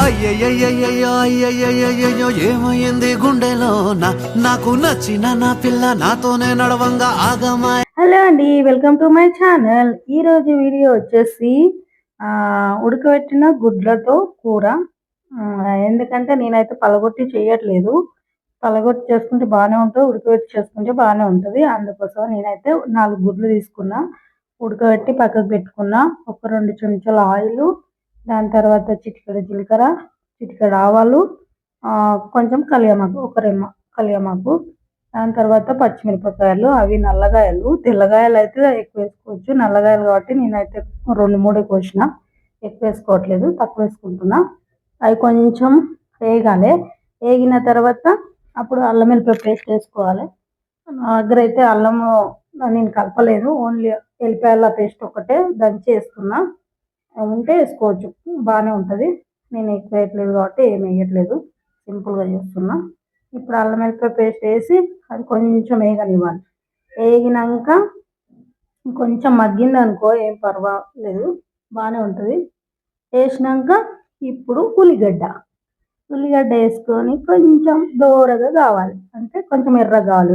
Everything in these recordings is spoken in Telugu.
అయ్యయ్యయ్యయ్యో అయ్యయ్యయ్యయ్యో ఏమైంది గుండెలో నాకు నచ్చిన నా పిల్ల నాతోనే నడవంగా ఆగమా. హలో అండి, వెల్కమ్ టు మై ఛానల్. ఈరోజు వీడియో వచ్చేసి ఉడకబెట్టిన గుడ్లతో కూర. ఎందుకంటే నేనైతే పలగొట్టి చేయట్లేదు. పలగొట్టి చేసుకుంటే బాగానే ఉంటుంది, ఉడకబెట్టి చేసుకుంటే బాగానే ఉంటుంది. అందుకోసం నేనైతే 4 గుడ్లు తీసుకున్నా, ఉడకబెట్టి పక్కకు పెట్టుకున్నా. ఒక 2 చెంచాల ఆయిల్, దాని తర్వాత చిటికెడు జీలకర్ర, చిటికెడు ఆవాలు, కొంచెం కలియమాకు, ఒక రెమ్మ కలియమాకు, దాని తర్వాత పచ్చిమిరపకాయలు, అవి నల్లగాయలు. తెల్లగాయలు అయితే ఎక్కువ వేసుకోవచ్చు, నల్లగాయలు కాబట్టి నేనైతే 2-3 కోసిన, ఎక్కువ వేసుకోవట్లేదు, తక్కువ వేసుకుంటున్నా. అవి కొంచెం వేగాలి. వేగిన తర్వాత అప్పుడు అల్లం వెల్లిపాయ పేస్ట్ వేసుకోవాలి. నా దగ్గర అయితే అల్లము నేను కలపలేదు, ఓన్లీ వెల్లిపాయల పేస్ట్ ఒకటే దంచి వేసుకున్నా. ఉంటే వేసుకోవచ్చు, బాగానే ఉంటుంది. నేను ఎక్కువ వేయట్లేదు కాబట్టి ఏం వేయట్లేదు, సింపుల్గా చేస్తున్నా. ఇప్పుడు అల్లం వెల్లిపాయ పేస్ట్ వేసి అది కొంచెం వేగనివ్వాలి. వేగినాక కొంచెం మగ్గింది అనుకో ఏం పర్వాలేదు, బాగానే ఉంటుంది. వేసినాక ఇప్పుడు ఉల్లిగడ్డ వేసుకొని కొంచెం దోరగా కావాలి, అంటే కొంచెం ఎర్రగా కావాలి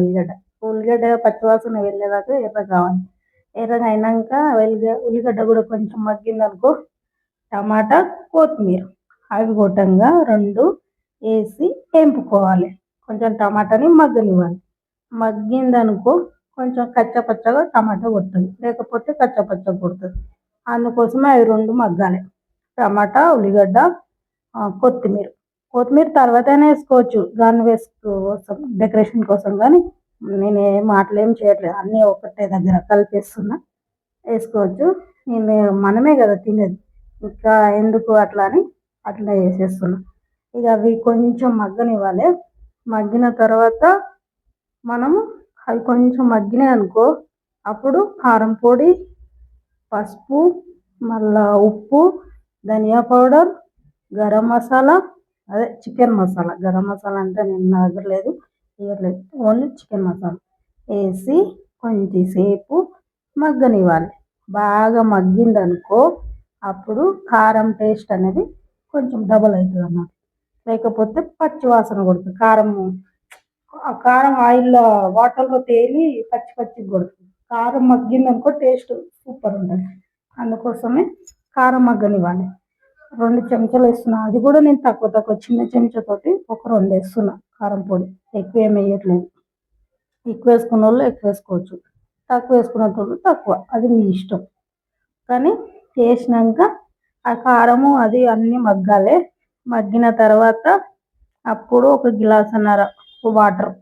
ఉల్లిగడ్డ పచ్చివాసన వెళ్ళేదాకా ఎర్రగా కావాలి. ఎర్రగా అయినాక ఉల్లిగడ్డ కూడా కొంచెం మగ్గింది అనుకో, టమాటా, కొత్తిమీర అవి గొట్టంగా 2 వేసి వేపుకోవాలి. కొంచెం టమాటాని మగ్గనివ్వాలి. మగ్గిందనుకో కొంచెం కచ్చపచ్చగా టమాటా కొడుతుంది, లేకపోతే కచ్చపచ్చగా కొడుతుంది. అందుకోసమే అవి 2 మగ్గాలి. టమాటా, ఉల్లిగడ్డ, కొత్తిమీర తర్వాతనే వేసుకోవచ్చు, గార్నిష్ కోసం, డెకరేషన్ కోసం. కానీ నేను మాటలేం చేయట్లేదు, అన్నీ ఒకటే దగ్గర కలిపేస్తున్నా. వేసుకోవచ్చు, మనమే కదా తినేది, ఇంకా ఎందుకు అట్లా అని అట్లా వేసేస్తున్నా. ఇక అవి కొంచెం మగ్గనివ్వాలి. మగ్గిన తర్వాత మనము అవి కొంచెం మగ్గినాయి అనుకో, అప్పుడు కారం పొడి, పసుపు, మళ్ళా ఉప్పు, ధనియా పౌడర్, గరం మసాలా, అదే చికెన్ మసాలా. గరం మసాలా అంటే నేను నా దగ్గర లేదు, ఇవ్వట్లేదు, ఓన్లీ చికెన్ మసాలా వేసి కొంచెంసేపు మగ్గనివ్వాలి. బాగా మగ్గిందనుకో అప్పుడు కారం టేస్ట్ అనేది కొంచెం డబల్ అవుతుంది అన్నమాట, లేకపోతే పచ్చి వాసన కొడుతుంది. కారం ఆయిల్లో వాటర్లో తేలి పచ్చి కొడుతుంది. కారం మగ్గిందనుకో టేస్ట్ సూపర్ ఉంటుంది. అందుకోసమే కారం మగ్గనివ్వాలి. 2 చెంచాలు వేస్తున్నా, అది కూడా నేను తక్కువ చిన్న చెంచాతోటి ఒక 2 వేస్తున్నా కారం పొడి, ఎక్కువ ఏమి వేయట్లేదు. ఎక్కువ వేసుకున్న వాళ్ళు ఎక్కువ వేసుకోవచ్చు, తక్కువ వేసుకున్నట్టు తక్కువ, అది మీ ఇష్టం. కానీ వేసినాక ఆ కారము అది అన్నీ మగ్గాలి. మగ్గిన తర్వాత అప్పుడు 1 గ్లాసున్నర వాటర్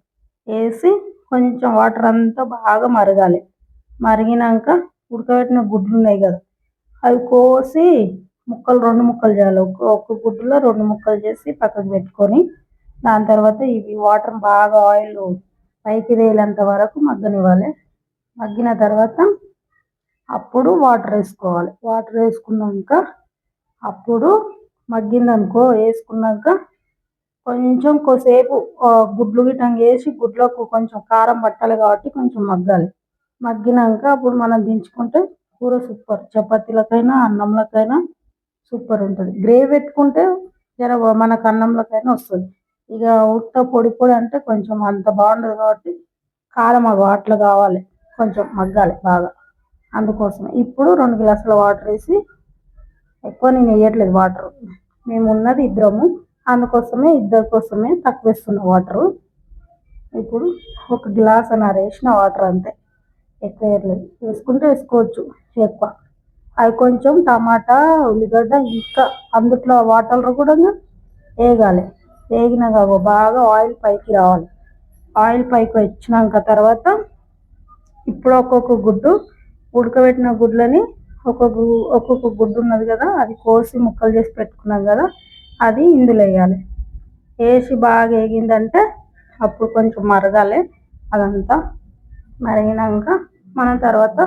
వేసి కొంచెం వాటర్ అంతా బాగా మరగాలి. మరిగినాక ఉడకబెట్టిన గుడ్లు ఉన్నాయి కదా, అవి కోసి 2 ముక్కలు చేయాలి. ఒక గుడ్డులో 2 ముక్కలు చేసి పక్కకు పెట్టుకొని, దాని తర్వాత ఇవి వాటర్ బాగా ఆయిల్ పైకి తేలేంత వరకు మగ్గనివ్వాలి. మగ్గిన తర్వాత అప్పుడు వాటర్ వేసుకోవాలి. వాటర్ వేసుకున్నాక అప్పుడు మగ్గిందనుకో, వేసుకున్నాక కొంచెం కొద్దిసేపు గుడ్లు గిట్టంగా వేసి, గుడ్లకు కొంచెం కారం పట్టాలి కాబట్టి కొంచెం మగ్గాలి. మగ్గినాక అప్పుడు మనం దించుకుంటే కూర సూపర్, చపాతీలకైనా అన్నంలకైనా సూపర్ ఉంటుంది. గ్రేవీ పెట్టుకుంటే జర మనకు అన్నంలకైనా వస్తుంది. ఇక ఉత్త పొడి అంటే కొంచెం అంత బాగుండదు కాబట్టి కారం అట్లా కావాలి, కొంచెం మగ్గాలి బాగా. అందుకోసం ఇప్పుడు 2 గ్లాసుల వాటర్ వేసి, ఎక్కువ నేను వేయట్లేదు వాటర్, మేము ఉన్నది ఇద్దరము, అందుకోసమే ఇద్దరి కోసమే తక్కువ వేస్తున్న వాటరు. ఇప్పుడు 1 గ్లాసున్నర వేసిన వాటర్ అంతే, ఎక్కువ వేయట్లేదు. వేసుకుంటే వేసుకోవచ్చు ఎక్కువ. అవి కొంచెం టమాటా, ఉల్లిగడ్డ ఇంకా అందుట్లో వాటర్ కూడా వేగాలి. వేగినాక బాగా ఆయిల్ పైకి రావాలి. ఆయిల్ పైకి వచ్చినాక తర్వాత ఇప్పుడు ఒక్కొక్క గుడ్డు, ఉడకబెట్టిన గుడ్లని ఒక్కొక్క గుడ్డు ఉన్నది కదా, అది కోసి ముక్కలు చేసి పెట్టుకున్నాం కదా, అది ఇందులో వేయాలి. వేసి బాగా వేగిందంటే అప్పుడు కొంచెం మరగాలి. అదంతా మరిగినాక మనం తర్వాత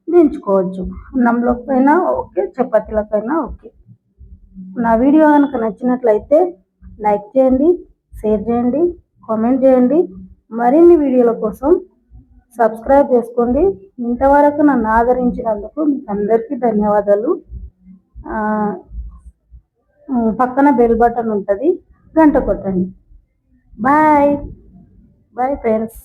దించుకోవచ్చు. అన్నంలోకైనా ఓకే, చపాతీలకైనా ఓకే. నా వీడియో కనుక నచ్చినట్లయితే లైక్ చేయండి, షేర్ చేయండి, కామెంట్ చేయండి. మరిన్ని వీడియోల కోసం సబ్స్క్రైబ్ చేసుకోండి. ఇంతవరకు నన్ను ఆదరించినందుకు మీకు అందరికీ ధన్యవాదాలు. పక్కన బెల్ బటన్ ఉంటుంది, గంట కొట్టండి. Bye bye friends.